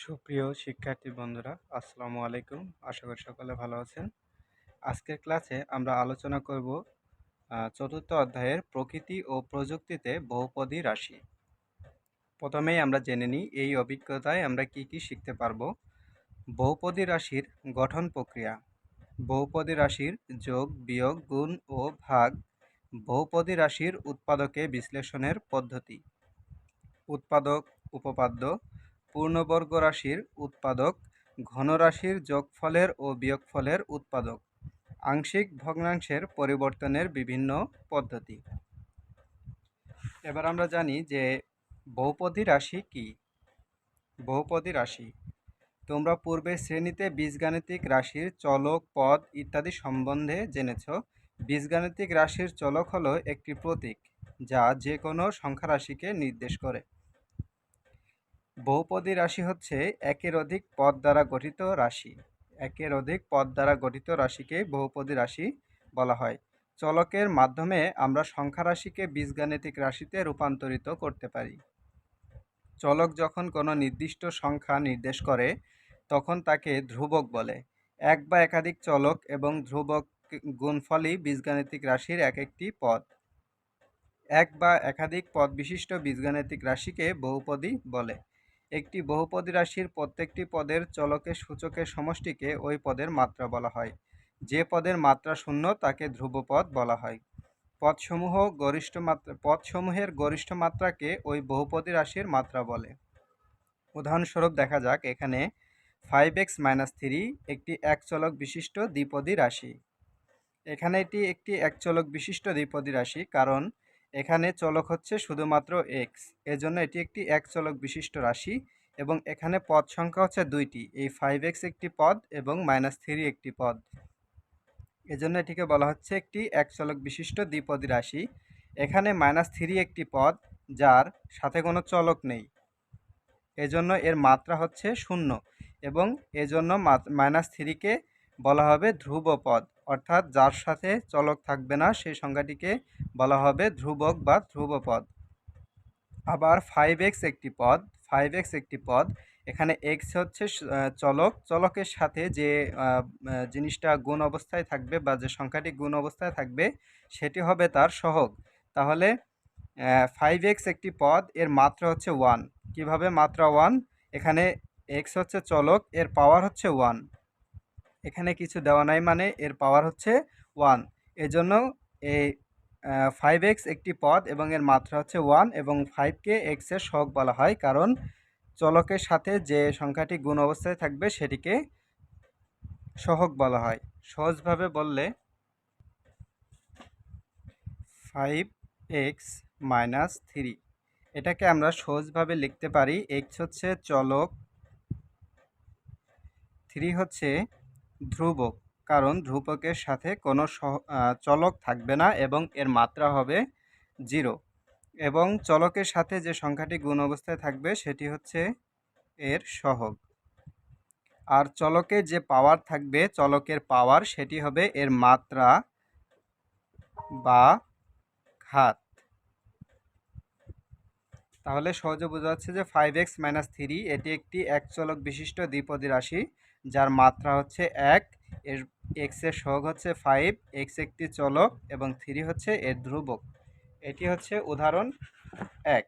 সুপ্রিয় শিক্ষার্থী বন্ধুরা, আসসালামু আলাইকুম। আশা করি সকলে ভালো আছেন। আজকের ক্লাসে আমরা আলোচনা করব চতুর্থ অধ্যায়ের প্রকৃতি ও প্রযুক্তিতে বহুপদী রাশি। প্রথমেই আমরা জেনে নিই এই অভিজ্ঞতায় আমরা কি কি শিখতে পারবো। বহুপদী রাশির গঠন প্রক্রিয়া, বহুপদী রাশির যোগ, বিয়োগ, গুণ ও ভাগ, বহুপদী রাশির উৎপাদকে বিশ্লেষণের পদ্ধতি, উৎপাদক, উপপাদ্য, পূর্ণবর্গ রাশির উৎপাদক, ঘনরাশির যোগফলের ও বিয়োগফলের উৎপাদক, আংশিক ভগ্নাংশের পরিবর্তনের বিভিন্ন পদ্ধতি। এবার আমরা জানি যে বহুপদী রাশি কি। বহুপদী রাশি তোমরা পূর্বে শ্রেণীতে বীজগাণিতিক রাশির চলক, পদ ইত্যাদি সম্বন্ধে জেনেছ। বীজগাণিতিক রাশির চলক হলো একটি প্রতীক যা যে কোনো সংখ্যা রাশিকে নির্দেশ করে। বহুপদী রাশি হচ্ছে একের অধিক পদ দ্বারা গঠিত রাশি। একের অধিক পদ দ্বারা গঠিত রাশিকে বহুপদী রাশি বলা হয়। চলকের মাধ্যমে আমরা সংখ্যা রাশিকে বীজগাণিতিক রাশিতে রূপান্তরিত করতে পারি। চলক যখন কোনো নির্দিষ্ট সংখ্যা নির্দেশ করে তখন তাকে ধ্রুবক বলে। এক বা একাধিক চলক এবং ধ্রুবক গুণফলই বীজগাণিতিক রাশির এক একটি পদ। এক বা একাধিক পদ বিশিষ্ট বীজগাণিতিক রাশিকে বহুপদী বলে। একটি বহুপদী রাশির প্রত্যেকটি পদের চলকের সূচকের সমষ্টিকে ওই পদের মাত্রা বলা হয়। যে পদের মাত্রা শূন্য তাকে ধ্রুবপদ বলা হয়। পদসমূহের গরিষ্ঠ মাত্রাকে ওই বহুপদী রাশির মাত্রা বলে। উদাহরণস্বরূপ দেখা যাক এখানে 5x-3 একটি এক চলক বিশিষ্ট দ্বিপদী রাশি। এখানে এটি একটি এক চলক বিশিষ্ট দ্বিপদী রাশি, কারণ এখানে চলক হচ্ছে শুধুমাত্র x, এজন্য এটি একটি এক চলক বিশিষ্ট রাশি এবং এখানে পদ সংখ্যা হচ্ছে দুইটি। এই 5x একটি পদ এবং -3 একটি পদ, এজন্য এটিকে বলা হচ্ছে একটি এক চলক বিশিষ্ট দ্বিপদী রাশি। এখানে -3 একটি পদ যার সাথে কোনো চলক নেই, এজন্য এর মাত্রা হচ্ছে 0 এবং এজন্য -3কে বলা হবে ধ্রুবপদ, অর্থাৎ যার সাথে চলক থাকবে না সেই সংখ্যাটিকে বলা হবে ধ্রুবক বা ধ্রুবপদ। আবার 5x একটি পদ, এখানে x হচ্ছে চলকের সাথে যে জিনিসটা গুণ অবস্থায় থাকবে বা যে সংখ্যাটি গুণ অবস্থায় থাকবে সেটি হবে তার সহগ। তাহলে 5x একটি পদ, এর মাত্রা হচ্ছে 1। কিভাবে মাত্রা 1? এখানে x হচ্ছে চলক, এর পাওয়ার হচ্ছে 1। এখানে কিছু দেওয়া নাই মানে এর পাওয়ার হচ্ছে 1, এজন্য এই 5x একটি পদ এবং এর মাত্রা হচ্ছে 1 এবং 5কে x এর সহগ বলা হয়, কারণ চলকের সাথে যে সংখ্যাটি গুণ অবস্থায় থাকবে সেটিকে সহগ বলা হয়। সহজভাবে বললে 5x-3 এটাকে আমরা সহজভাবে লিখতে পারি x হচ্ছে চলক, 3 হচ্ছে ধ্রুবক, কারণ ধ্রুবকের সাথে কোনো চলক থাকবে না এবং এর মাত্রা হবে 0 এবং চলকের সাথে যে সংখ্যাটি গুণ অবস্থায় থাকবে সেটি হচ্ছে এর সহগ। আর চলকের যে পাওয়ার থাকবে, চলকের পাওয়ার, সেটি হবে এর মাত্রা বা ঘাত। তাহলে সহজে বোঝা যাচ্ছে যে 5x-3 এটি একটি এক চলক বিশিষ্ট দ্বিপদী রাশি যার মাত্রা হচ্ছে 1, এর x এর সহগ হচ্ছে 5, x একটি চলক এবং 3 হচ্ছে এর ধ্রুবক। এটি হচ্ছে উদাহরণ 1।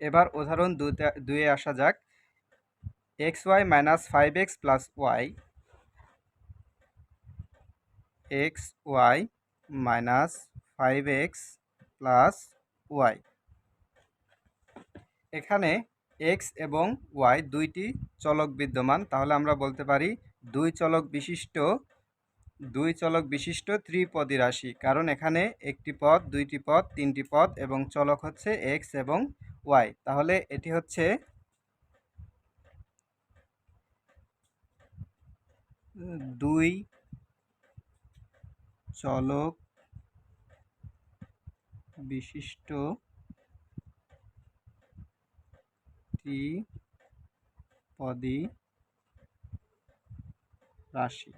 এবার উদাহরণ 2-এ আসা যাক। xy - 5x + y, xy - 5x + y। এখানে x এবং y দুইটি চলক বিদ্যমান, তাহলে আমরা বলতে পারি দুই চলক বিশিষ্ট ত্রিপদী রাশি, কারণ এখানে একটি পদ, দুইটি পদ, তিনটি পদ এবং চলক হচ্ছে x এবং y। তাহলে এটি হচ্ছে দুই চলক বিশিষ্ট ত্রিপদী রাশি।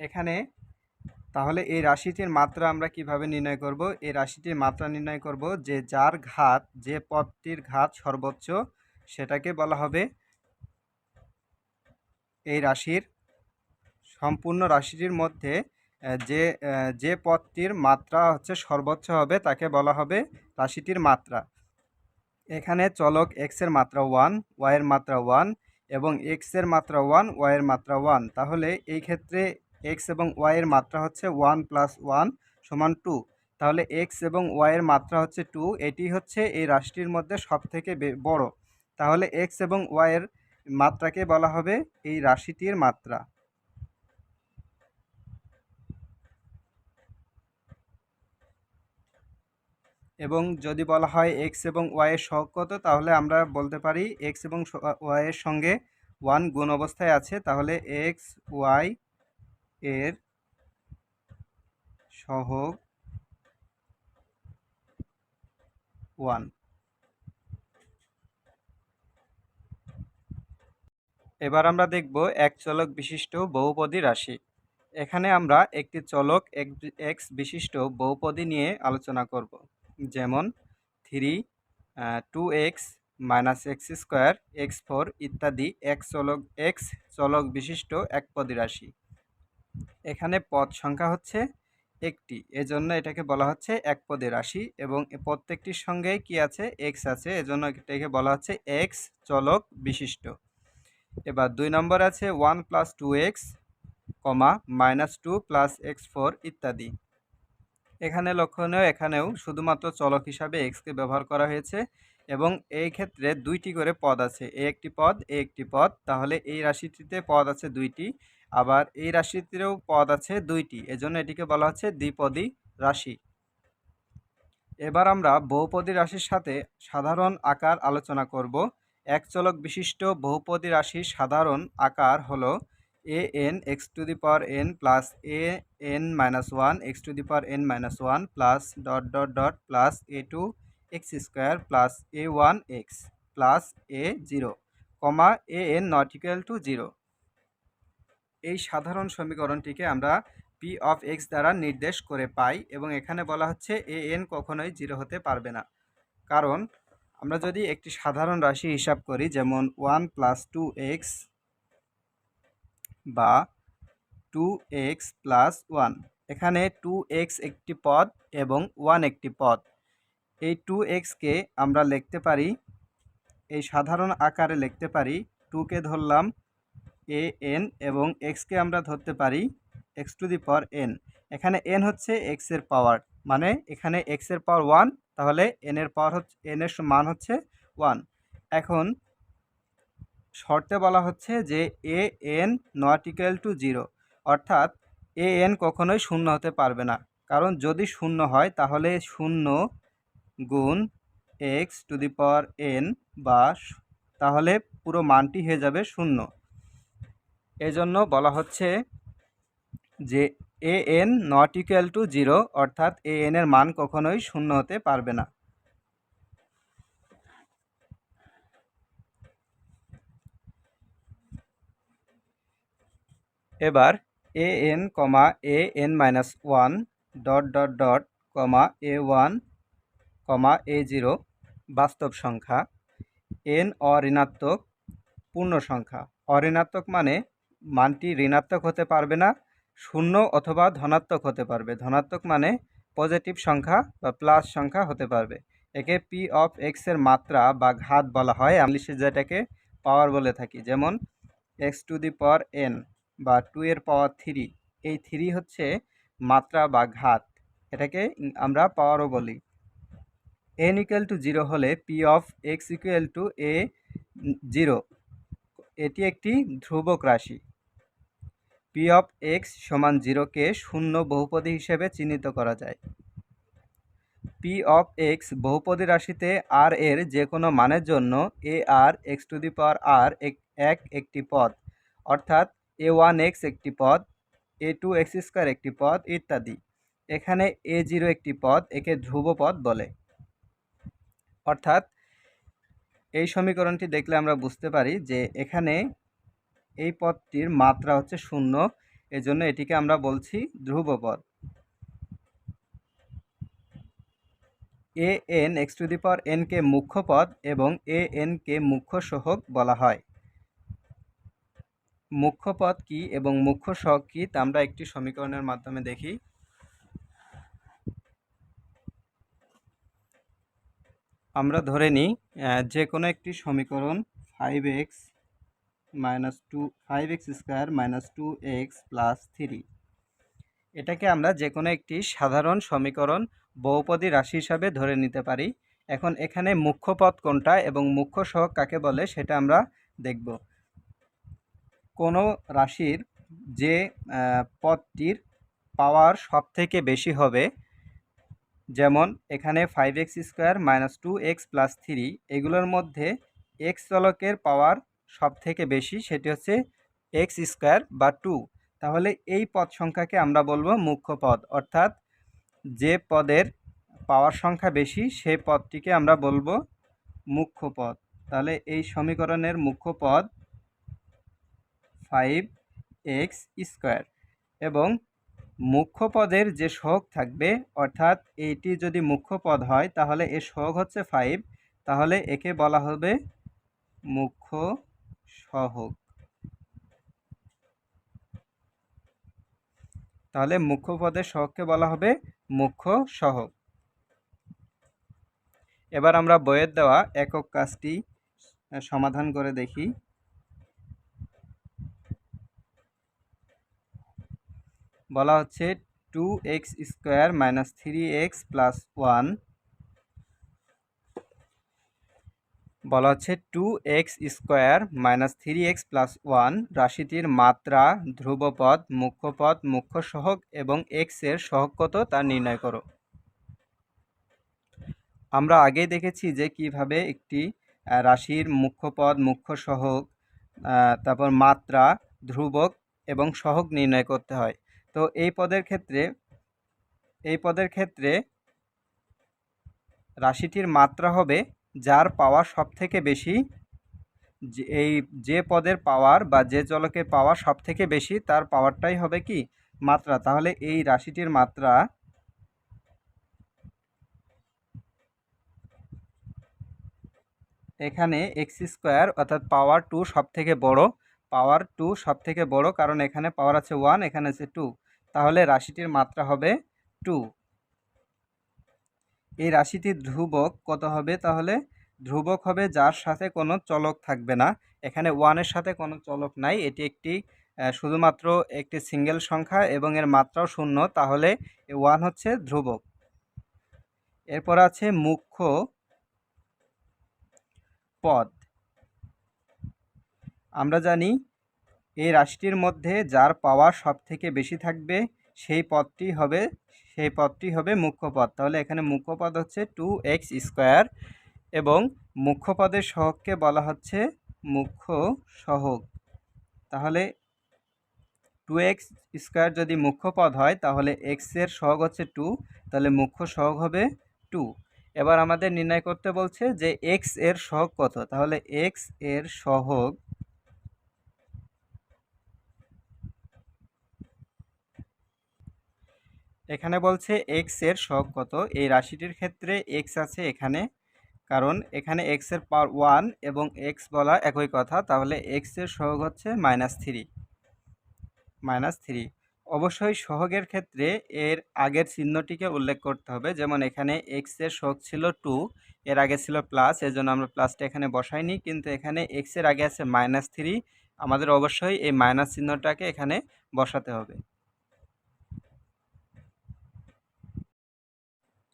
এখানে তাহলে এই রাশিটির মাত্রা আমরা কিভাবে নির্ণয় করব? এই রাশিটির মাত্রা নির্ণয় করব যে যার ঘাত, যে পদটির ঘাত সর্বোচ্চ, সেটাকে বলা হবে এই রাশির সম্পূর্ণ রাশিটির মধ্যে যে পদটির মাত্রা হচ্ছে সর্বোচ্চ হবে তাকে বলা হবে রাশিটির মাত্রা। এখানে চলক x এর মাত্রা 1, y এর মাত্রা 1 এবং x এর মাত্রা 1, y এর মাত্রা 1। তাহলে এই ক্ষেত্রে x এবং y এর মাত্রা হচ্ছে 1 + 1 = 2। তাহলে x এবং y এর মাত্রা হচ্ছে 2, এটি হচ্ছে এই রাশিটির মধ্যে সবথেকে বড়। তাহলে x এবং y এর মাত্রাকে বলা হবে এই রাশিটির মাত্রা। এবং যদি বলা হয় x এবং y এর সহগ কত, তাহলে আমরা বলতে পারি x এবং y এর সঙ্গে 1 গুণ অবস্থায় আছে, তাহলে x y এর সহগ 1। এবার আমরা দেখব এক চলক বিশিষ্ট বহুপদী রাশি। এখানে আমরা একটি চলক x বিশিষ্ট বহুপদী নিয়ে আলোচনা করব, যেমন 3, 2x - x² x4 ইত্যাদি x চলক বিশিষ্ট একপদী রাশি। এখানে পদ সংখ্যা হচ্ছে একটি, এজন্য এটাকে বলা হচ্ছে একপদী রাশি এবং প্রত্যেকটির সঙ্গে কি আছে? x আছে, এজন্য এটাকে বলা হচ্ছে x চলক বিশিষ্ট। এবার 2 নম্বর আছে 1 + 2x, -2 + x4 ইত্যাদি। এখানে লক্ষণীয়, এখানেও শুধুমাত্র চলক হিসাবে কে ব্যবহার করা হয়েছে এবং এই ক্ষেত্রে দুইটি করে পদ আছে, একটি পদ, একটি পদ। তাহলে এই রাশিটিতে পদ আছে দুইটি, আবার এই রাশিটিতেও পদ আছে দুইটি, এজন্য এটিকে বলা হচ্ছে দ্বিপদী রাশি। এবার আমরা বহুপদী রাশির সাথে সাধারণ আকার আলোচনা করব। এক চলক বিশিষ্ট বহুপদী রাশির সাধারণ আকার হলো an x⁴n plus an-1 x⁴n-1 plus ... plus a2 x² plus a1 x plus a0, an ≠ 0। এই সাধারণ সমীকরণটিকে আমরা p অফ x দ্বারা নির্দেশ করে পাই এবং এখানে বলা হচ্ছে an কখনোই 0 হতে পারবে না। কারণ আমরা যদি একটি সাধারণ রাশি হিসাব করি, যেমন 1 + 2x বা 2x + 1, এখানে 2x একটি পদ এবং 1 একটি পদ। এই 2x কে আমরা লিখতে পারি, এই সাধারণ আকারে লিখতে পারি, 2 কে ধরলাম an এবং x কে আমরা ধরতে পারি x⁴n। এখানে n হচ্ছে x এর পাওয়ার, মানে এখানে x এর পাওয়ার 1, তাহলে n এর পাওয়ার হচ্ছে, n এর মান হচ্ছে 1। এখন শর্তে বলা হচ্ছে যে an ≠ 0, অর্থাৎ an কখনোই শূন্য হতে পারবে না। কারণ যদি শূন্য হয় তাহলে 0 গুণ x⁴n বা তাহলে পুরো মানটি হয়ে যাবে 0। এজন্য বলা হচ্ছে যে an ≠ 0, অর্থাৎ an এর মান কখনোই 0 হতে পারবে না। এবার an, an-1 ... a1, a0 বাস্তব সংখ্যা, n অঋণাত্মক পূর্ণ সংখ্যা। অঋণাত্মক মানে মানটি ঋণাত্মক হতে পারবে না, শূন্য অথবা ধনাত্মক হতে পারবে। ধনাত্মক মানে পজিটিভ সংখ্যা বা প্লাস সংখ্যা হতে পারবে। একে p অফ x এর মাত্রা বা ঘাত বলা হয়, ইংলিশে যেটাকে পাওয়ার বলে থাকি। যেমন x⁴n বা 2 এর পাওয়ার 3, এই 3 হচ্ছে মাত্রা বা ঘাত, এটাকে আমরা পাওয়ারও বলি। n = 0 হলে p অফ x = a0, এটি একটি ধ্রুবক রাশি। p অফ x = 0 কে শূন্য বহুপদী হিসেবে চিহ্নিত করা যায়। p অফ x বহুপদী রাশিতে r এর যে কোনো মানের জন্য ar x⁴r একটি পদ, অর্থাৎ a1x একটি পদ, a2x² একটি পদ ইত্যাদি। এখানে a0 একটি পদ, একে ধ্রুবপদ বলে। অর্থাৎ এই সমীকরণটি দেখলে আমরা বুঝতে পারি যে এখানে এই পদটির মাত্রা হচ্ছে 0 এজন্য এটিকে আমরা বলছি ধ্রুবপদ। an x⁴n কে মুখ্য পদ এবং an কে মুখ্য সহগ বলা হয়। মুখ্য পদ কি এবং মুখ্য সহগ কি তা আমরা একটি সমীকরণের মাধ্যমে দেখি। আমরা ধরে নিই যে কোনো একটি সমীকরণ 5x square minus 2x plus 3, এটাকে আমরা যে কোনো একটি সাধারণ সমীকরণ বহুপদী রাশি হিসাবে ধরে নিতে পারি। এখন এখানে মুখ্য পদ কোনটা এবং মুখ্য সহগ কাকে বলে সেটা আমরা দেখব। কোনো রাশির যে পদটির পাওয়ার সব থেকে বেশি হবে, যেমন এখানে 5x square minus 2x plus 3, এগুলোর মধ্যে এক্স চলকের পাওয়ার সব থেকে বেশি, সেটি হচ্ছে এক্স স্কোয়ার বা 2। তাহলে এই পদ সংখ্যাকে আমরা বলবো মুখ্য পদ, অর্থাৎ যে পদের পাওয়ার সংখ্যা বেশি সেই পদটিকে আমরা বলবো মুখ্য পদ। তাহলে এই সমীকরণের মুখ্য পদ 5x স্কোয়ার এবং মুখ্য পদের যে সহগ থাকবে, অর্থাৎ এইটি যদি মুখ্য পদ হয় তাহলে এর সহগ হচ্ছে 5, তাহলে একে বলা হবে মুখ্য সহগ। তাহলে মুখ্য পদের সহগকে বলা হবে মুখ্য সহগ। এবার আমরা বইয়ের দেওয়া একক কাজটি সমাধান করে দেখি। বলা হচ্ছে 2x square minus 3x plus 1, বলা হচ্ছে 2x square minus 3x plus 1 রাশিটির মাত্রা, ধ্রুবপদ, মুখ্য পদ, মুখ্য সহগ এবং x এর সহগ কত তা নির্ণয় করো। আমরা আগেই দেখেছি যে কিভাবে একটি রাশির মুখ্য পদ, মুখ্য সহগ, তারপর মাত্রা, ধ্রুবক এবং সহগ নির্ণয় করতে হয়। তো এই পদের ক্ষেত্রে রাশিটির মাত্রা হবে যার পাওয়ার সব থেকে বেশি। যে পদের পাওয়ার বা যে চলকের পাওয়ার সব থেকে বেশি তার পাওয়ারটাই হবে কি মাত্রা। তাহলে এই রাশিটির মাত্রা এখানে এক্স স্কোয়ার অর্থাৎ পাওয়ার 2 সব থেকে বড়, পাওয়ার 2 সব থেকে বড়, কারণ এখানে পাওয়ার আছে 1, এখানে আছে 2, তাহলে রাশিটির মাত্রা হবে 2। এই রাশিটির ধ্রুবক কত হবে? তাহলে ধ্রুবক হবে যার সাথে কোনো চলক থাকবে না। এখানে 1-এর সাথে কোনো চলক নাই, এটি একটি শুধুমাত্র একটি সিঙ্গেল সংখ্যা এবং এর মাত্রাও 0, তাহলে 1 হচ্ছে ধ্রুবক। এরপর আছে মুখ্য পদ। আমরা জানি এই রাশিটির মধ্যে যার পাওয়ার সব থেকে বেশি থাকবে সেই পদটি হবে মুখ্য পদ। তাহলে এখানে মুখ্য পদ হচ্ছে 2x স্কোয়ার এবং মুখ্য পদের সহগকে বলা হচ্ছে মুখ্য সহগ। তাহলে 2x স্কোয়ার যদি মুখ্য পদ হয় তাহলে x এর সহগ হচ্ছে 2, তাহলে মুখ্য সহগ হবে 2। এবার আমাদের নির্ণয় করতে বলছে যে x এর সহগ কত। তাহলে x এর সহগ এখানে বলছে x এর সহগ কত। এই রাশিটির ক্ষেত্রে x আছে এখানে, কারণ এখানে x এর পাওয়ার 1 এবং x বলা একই কথা, তাহলে x এর সহগ হচ্ছে -3। অবশ্যই সহগের ক্ষেত্রে এর আগের চিহ্নটিকে উল্লেখ করতে হবে। যেমন এখানে x এর সহগ ছিল 2, এর আগে ছিল প্লাস, এজন্য আমরা প্লাসটা এখানে বসাইনি, কিন্তু এখানে x এর আগে আছে -3, আমাদের অবশ্যই এই মাইনাস চিহ্নটাকে এখানে বসাতে হবে।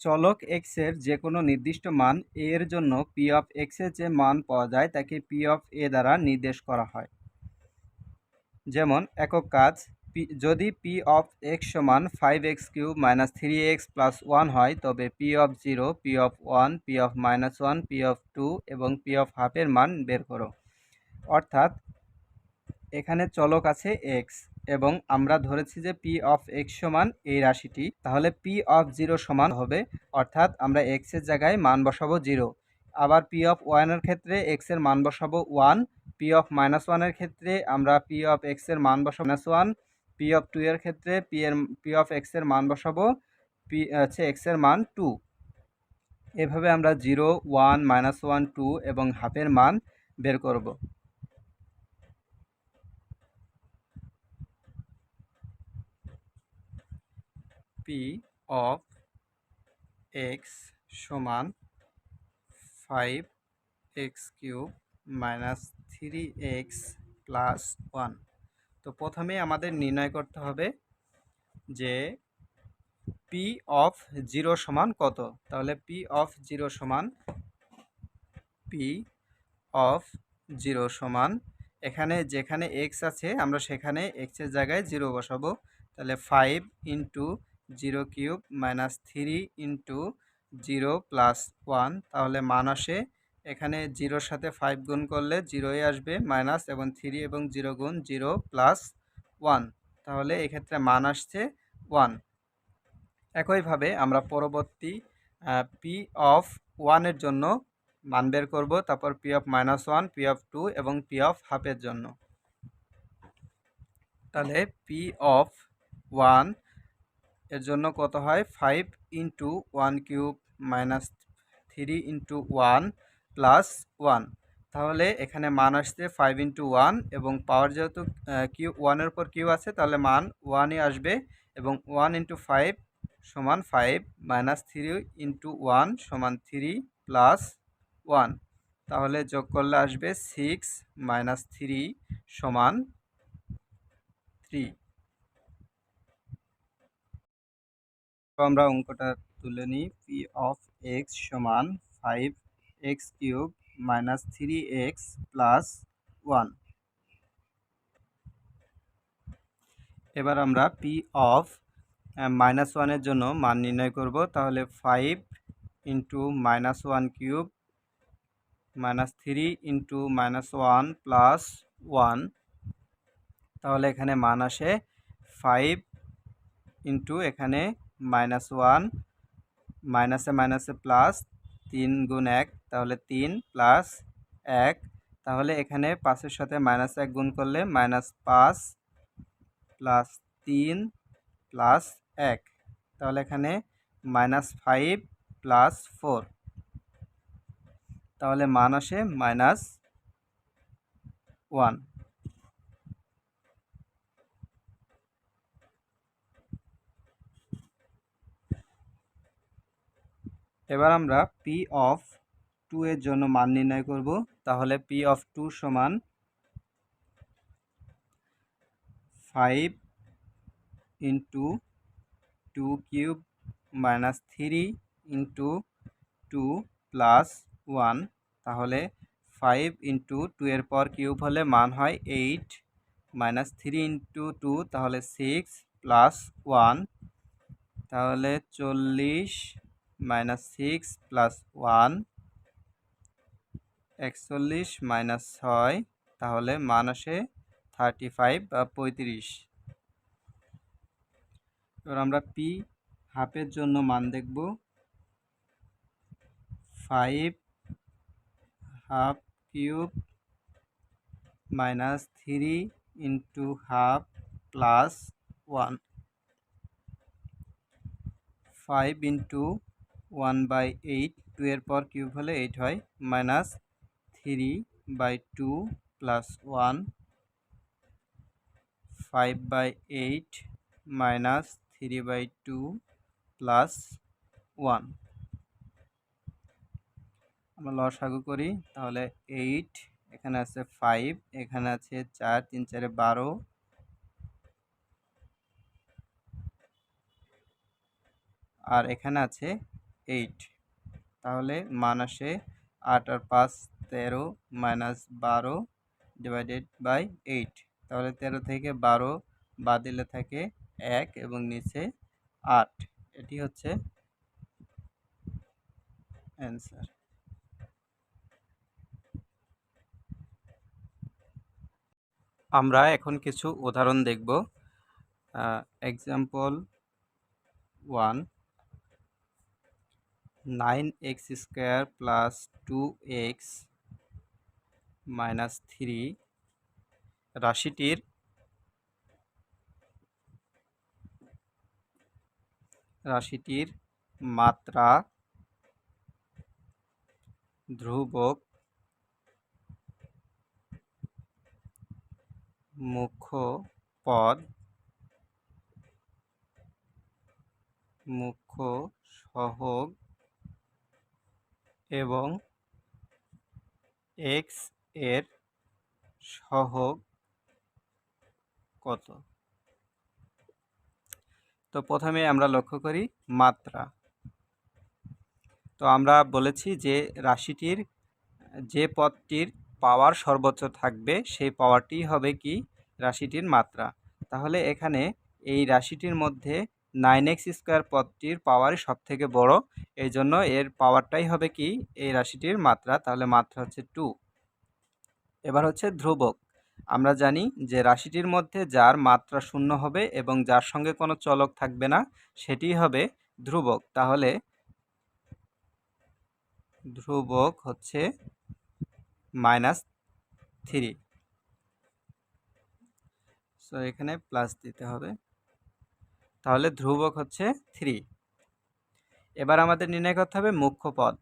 চলক x এর যে কোনো নির্দিষ্ট মান a এর জন্য p অফ x এর যে মান পাওয়া যায় তাকে p অফ a দ্বারা নির্দেশ করা হয়। যেমন একক কাজ, যদি p অফ x সমান 5x³ মাইনাস 3x প্লাস 1 হয়, তবে p of 0, p of 1, p of -1, p of 2 এবং p অফ হাফ এর মান বের করো। অর্থাৎ এখানে চলক আছে x এবং আমরা ধরেছি যে p অফ x সমান এই রাশিটি, তাহলে p অফ 0 সমান হবে, অর্থাৎ আমরা x এর জায়গায় মান বসাবো 0। আবার p অফ 1 এর ক্ষেত্রে x এর মান বসাবো 1, p অফ -1 এর ক্ষেত্রে আমরা p অফ x এর মান বসাবো -1, পি অফ 2 এর ক্ষেত্রে পি অফ এক্স এর মান বসাবো, পি হচ্ছে এক্স এর মান 2। এভাবে আমরা 0, 1, -1, 2 এবং হাফের মান বের করব। পি অফ এক্স সমান 5x³ -3x + 1। তো প্রথমে আমাদের নির্ণয় করতে হবে যে পি অফ 0 সমান কত। তাহলে পি অফ 0 সমান পি অফ 0 সমান এখানে যেখানে এক্স আছে আমরা সেখানে এক্সের জায়গায় 0 বসাবো। তাহলে 5 × 0³ -3 × 0 + 1, তাহলে মান আসে এখানে 0-র সাথে 5 গুণ করলে 0ই আসবে মাইনাস, এবং 3 এবং 0 গুণ 0 + 1, তাহলে এক্ষেত্রে মান আসছে 1। একইভাবে আমরা পরবর্তী পি অফ 1 এর জন্য মান বের করব, তারপর পি অফ -1, পি অফ 2 এবং পি অফ হাফের জন্য। তাহলে পি অফ 1 এর জন্য কত হয়, 5 × 1³ -3 × 1 + 1, তাহলে এখানে মান আসছে 5 × 1, এবং পাওয়ার যেহেতু কিউ 1-এর উপর কিউ আছে তাহলে মান 1ই আসবে, এবং 1 × 5 সমান 5 -3 × 1 সমান 3 + 1, তাহলে যোগ করলে আসবে 6 - 3 সমান 3। আমরা অঙ্কটা তুলে নিই। পি অফ এক্স সমান 5x³ -3x + 1। এবার আমরা পি অফ -1 এর জন্য মান নির্ণয় করব। তাহলে 5 × -1³ -3 × -1 + 1, তাহলে এখানে মান আসে 5 এখানে -1, মাইনাসে মাইনাসে প্লাস, 3 × 1, তাহলে 3 + 1, তাহলে এখানে 5-এর সাথে -1 গুণ করলে -5 + 3 + 1, তাহলে এখানে -5 + 4, তাহলে মান আসে -1। এবার আমরা পি অফ 2 এর জন্য মান নির্ণয় করব। তাহলে পি অফ 2 সমান 5 × 2³ -3 × 2 + 1, তাহলে 5 × 2 এর পর কিউব হলে মান হয় 8, -3 × 2 তাহলে 6 + 1, তাহলে 40 -6 + 1 41 - 6, তাহলে মান আসে 35 বা 35। এবার আমরা পি হাফের জন্য মান দেখব। 5 ½³ -3 × ½ + 1, 5 × 1/8, 2 এর পর কিউব হলে 8 হয়, -3/2 + 1, 5/8 -3/2 + 1। আমরা লসাগু করি, তাহলে 8, এখানে আছে 5, এখানে আছে 4, 3 × 4 = 12, আর এখানে আছে 8, তাহলে মান আসে 8 আর 5 13 -12 /8, তাহলে 13 থেকে 12 বাদ দিলে থাকে 1 এবং নিচে 8, এটি হচ্ছে অ্যান্সার। আমরা এখন কিছু উদাহরণ দেখব। এক্সাম্পল 1, 9x² + 2x - 3 রাশিটির রাশিটির মাত্রা ধ্রুবক মুখ্য পদ মুখ্য সহগ এবং এক্স এর সহগ কত। তো প্রথমে আমরা লক্ষ্য করি মাত্রা। তো আমরা বলেছি যে রাশিটির যে পদটির পাওয়ার সর্বোচ্চ থাকবে সেই পাওয়ারটি হবে কি রাশিটির মাত্রা। তাহলে এখানে এই রাশিটির মধ্যে 9x² পদটির পাওয়ারই সব থেকে বড়, এই জন্য এর পাওয়ারটাই হবে কি এই রাশিটির মাত্রা। তাহলে মাত্রা হচ্ছে 2। এবার হচ্ছে ধ্রুবক। আমরা জানি যে রাশিটির মধ্যে যার মাত্রা 0 হবে এবং যার সঙ্গে কোনো চলক থাকবে না সেটি হবে ধ্রুবক। তাহলে ধ্রুবক হচ্ছে -3। সো এখানে প্লাস দিতে হবে, তাহলে ধ্রুবক হচ্ছে 3। এবার আমাদের নির্ণয় করতে হবে মুখ্য পদ।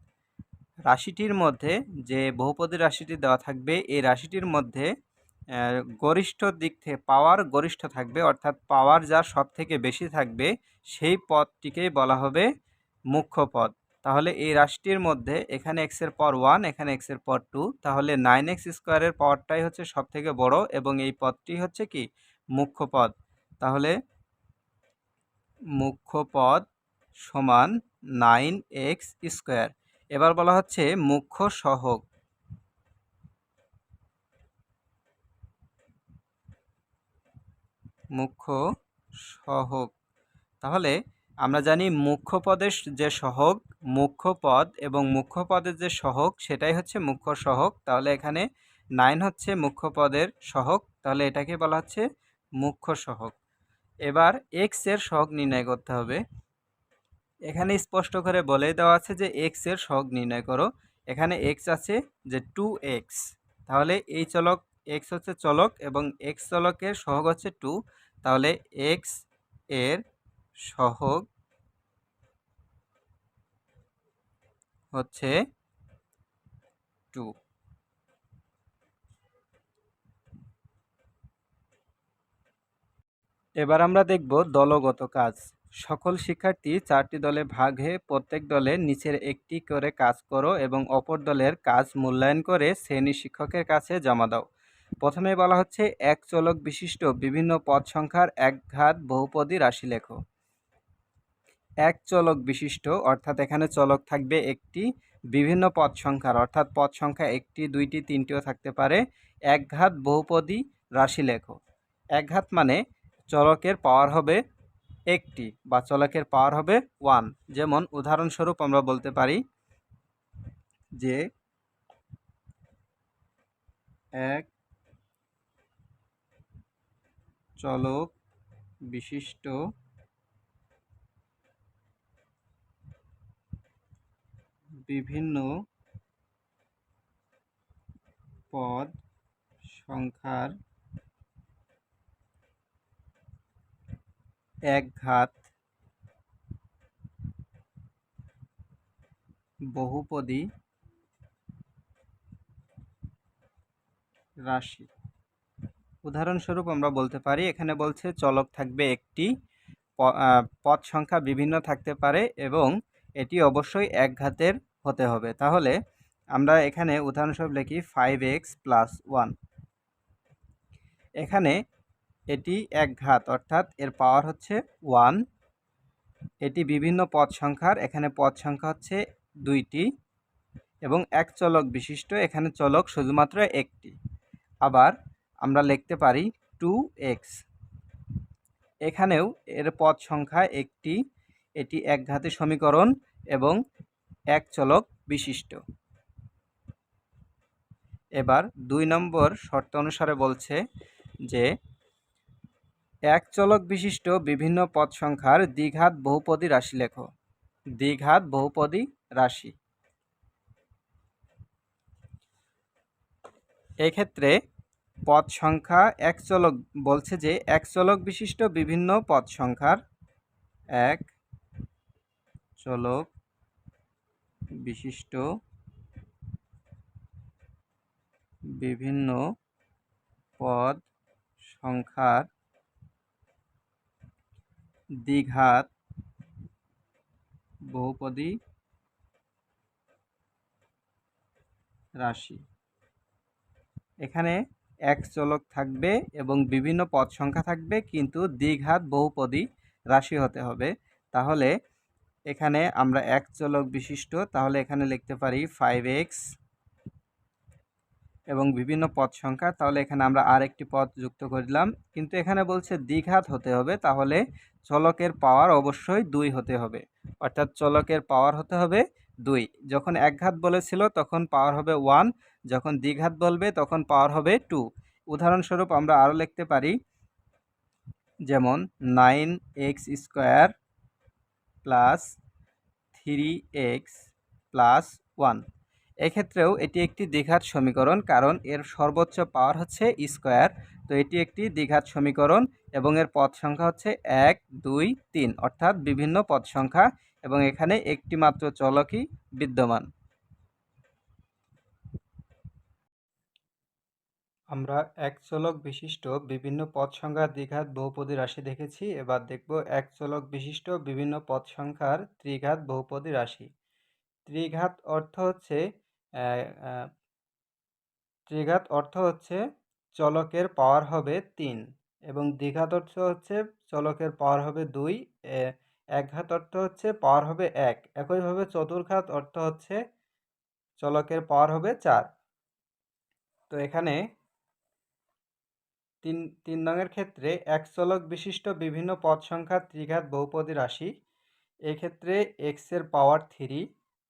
রাশিটির মধ্যে যে বহুপদী রাশিটি দেওয়া থাকবে এই রাশিটির মধ্যে গরিষ্ঠ দিক থেকে পাওয়ার গরিষ্ঠ থাকবে, অর্থাৎ পাওয়ার যার সব থেকে বেশি থাকবে সেই পদটিকেই বলা হবে মুখ্য পদ। তাহলে এই রাশিটির মধ্যে এখানে x এর পাওয়ার 1, এখানে x এর পাওয়ার 2, তাহলে 9x² এর পাওয়ারটাই হচ্ছে সব থেকে বড় এবং এই পদটি হচ্ছে কি মুখ্য পদ। তাহলে মুখ্য পদ সমান 9x²। এবার বলা হচ্ছে মুখ্য সহগ। মুখ্য সহগ, তাহলে আমরা জানি মুখ্য পদের যে সহগ মুখ্য পদ এবং মুখ্য পদের যে সহগ সেটাই হচ্ছে মুখ্য সহগ। তাহলে এখানে 9 হচ্ছে মুখ্য পদের সহগ, তাহলে এটাকে বলা হচ্ছে মুখ্য সহগ। এবার x এর সহগ নির্ণয় করতে হবে। এখানে স্পষ্ট করে বলে দেওয়া আছে যে x এর সহগ নির্ণয় করো। এখানে x আছে যে 2x, তাহলে এই চলক x হচ্ছে চলক এবং x চলকের সহগ হচ্ছে 2, তাহলে x এর সহগ হচ্ছে 2। এবার আমরা দেখব দলগত কাজ। সকল শিক্ষার্থী 4টি দলে ভাগ হয়ে প্রত্যেক দলে নিচের একটি করে কাজ করো এবং অপর দলের কাজ মূল্যায়ন করে শ্রেণী শিক্ষকের কাছে জমা দাও। প্রথমে বলা হচ্ছে এক চলক বিশিষ্ট বিভিন্ন পদ সংখ্যার একঘাত বহুপদী রাশি লেখো। এক চলক বিশিষ্ট অর্থাৎ এখানে চলক থাকবে একটি, বিভিন্ন পদ সংখ্যার অর্থাৎ পদ সংখ্যা 1টি 2টি 3টিও থাকতে পারে, একঘাত বহুপদী রাশি লেখো। একঘাত মানে চলকের পাওয়ার হবে একটি বা চলকের পাওয়ার হবে 1। যেমন উদাহরণস্বরূপ আমরা বলতে পারি যে এক চলক বিশিষ্ট বিভিন্ন পদ সংখ্যার একঘাত বহুপদী রাশি। উদাহরণস্বরূপ আমরা বলতে পারি, এখানে বলছে চলক থাকবে একটি, পদ সংখ্যা বিভিন্ন থাকতে পারে এবং এটি অবশ্যই একঘাতের হতে হবে। তাহলে আমরা এখানে উদাহরণস্বরূপ লিখি 5x + 1। এখানে এটি একঘাত অর্থাৎ এর পাওয়ার হচ্ছে 1। এটি বিভিন্ন পদ সংখ্যার, এখানে পদ সংখ্যা হচ্ছে 2টি এবং এক চলক বিশিষ্ট, এখানে চলক শুধুমাত্র একটি। আবার আমরা লিখতে পারি 2x, এখানেও এর পদ সংখ্যা একটি, এটি একঘাতী সমীকরণ এবং এক চলক বিশিষ্ট। এবার 2 নম্বর শর্ত অনুসারে বলছে যে এক চলক বিশিষ্ট বিভিন্ন পদ সংখ্যার দ্বিঘাত বহুপদী রাশি লেখো। দ্বিঘাত বহুপদী রাশি, এক্ষেত্রে পদ সংখ্যা এক চলক বলছে যে এক চলক বিশিষ্ট বিভিন্ন পদ সংখ্যার এক চলক বিশিষ্ট বিভিন্ন পদ সংখ্যার দ্বিঘাত বহুপদী রাশি। এখানে এক চলক থাকবে এবং বিভিন্ন পদ সংখ্যা থাকবে, কিন্তু দ্বিঘাত বহুপদী রাশি হতে হবে। তাহলে এখানে আমরা এক চলক বিশিষ্ট, তাহলে এখানে লিখতে পারি 5x এবং বিভিন্ন পদ সংখ্যা, তাহলে এখানে আমরা আরেকটি পদ যুক্ত করে দিলাম। কিন্তু এখানে বলছে দ্বিঘাত হতে হবে, তাহলে চলকের পাওয়ার অবশ্যই 2 হতে হবে, অর্থাৎ চলকের পাওয়ার হতে হবে 2। যখন একঘাত বলেছিল তখন পাওয়ার হবে 1, যখন দ্বিঘাত বলবে তখন পাওয়ার হবে 2। উদাহরণস্বরূপ আমরা আরও লিখতে পারি, যেমন 9x² প্লাস 3x প্লাস 1। এক্ষেত্রেও এটি একটি দ্বিঘাত সমীকরণ, কারণ এর সর্বোচ্চ পাওয়ার হচ্ছে স্কোয়ার। তো এটি একটি দ্বিঘাত সমীকরণ এবং এর পদ সংখ্যা হচ্ছে 1, 2, 3, অর্থাৎ বিভিন্ন পদ সংখ্যা, এবং এখানে একটি মাত্র চলকই বিদ্যমান। আমরা এক চলক বিশিষ্ট বিভিন্ন পদ সংখ্যার দ্বিঘাত বহুপদী রাশি দেখেছি। এবার দেখব এক চলক বিশিষ্ট বিভিন্ন পদ সংখ্যার ত্রিঘাত বহুপদী রাশি। ত্রিঘাত অর্থ হচ্ছে ত্রিঘাত অর্থ হচ্ছে চলকের পাওয়ার হবে 3, এবং দ্বিঘাত অর্থ হচ্ছে চলকের পাওয়ার হবে 2, একঘাত অর্থ হচ্ছে পাওয়ার হবে 1। একইভাবে চতুর্ঘাত অর্থ হচ্ছে চলকের পাওয়ার হবে 4। তো এখানে তিন নংয়ের ক্ষেত্রে এক চলক বিশিষ্ট বিভিন্ন পদ সংখ্যার ত্রিঘাত বহুপদী রাশি। এক্ষেত্রে এক্স এর পাওয়ার 3,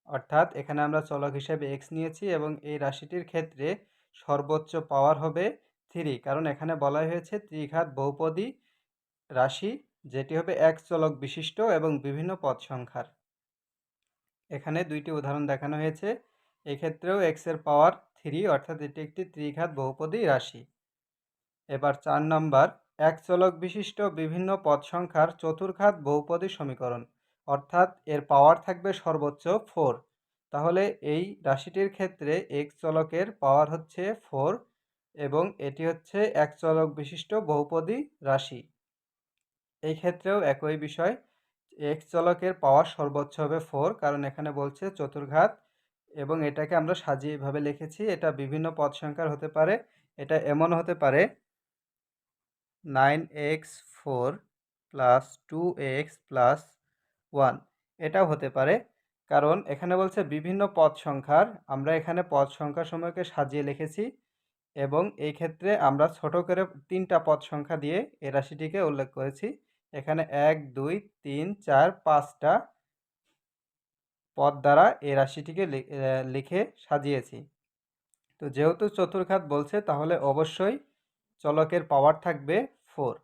অর্থাৎ এখানে আমরা চলক হিসেবে এক্স নিয়েছি, এবং এই রাশিটির ক্ষেত্রে সর্বোচ্চ পাওয়ার হবে 3, কারণ এখানে বলা হয়েছে ত্রিঘাত বহুপদী রাশি, যেটি হবে এক চলক বিশিষ্ট এবং বিভিন্ন পদ সংখ্যার। এখানে দুইটি উদাহরণ দেখানো হয়েছে। এক্ষেত্রেও এক্স এর পাওয়ার 3, অর্থাৎ এটি একটি ত্রিঘাত বহুপদী রাশি। এবার 4 নম্বর, এক চলক বিশিষ্ট বিভিন্ন পদ সংখ্যার চতুর্ঘাত বহুপদী সমীকরণ, অর্থাৎ এর পাওয়ার থাকবে সর্বোচ্চ 4। তাহলে এই রাশিটির ক্ষেত্রে এক চলকের পাওয়ার হচ্ছে 4, এবং এটি হচ্ছে এক চলক বিশিষ্ট বহুপদী রাশি। এই ক্ষেত্রেও একই বিষয়, এক চলকের পাওয়ার সর্বোচ্চ হবে 4, কারণ এখানে বলছে চতুর্ঘাত, এবং এটাকে আমরা সাজিয়ে এভাবে লিখেছি। এটা বিভিন্ন পদ সংখ্যার হতে পারে, এটা এমন হতে পারে 9x4 প্লাস 2x প্লাস 1, এটাও হতে পারে, কারণ এখানে বলছে বিভিন্ন পদ সংখ্যার। আমরা এখানে পদ সংখ্যা সমূহকে সাজিয়ে লিখেছি, এবং এই ক্ষেত্রে আমরা ছোট করে 3টা পদ সংখ্যা দিয়ে এই রাশিটিকে উল্লেখ করেছি। এখানে 1, 2, 3, 4, 5টা পদ দ্বারা এই রাশিটিকে লিখে সাজিয়েছি। তো যেহেতু চতুর্ঘাত বলছে, তাহলে অবশ্যই চলকের পাওয়ার থাকবে 4।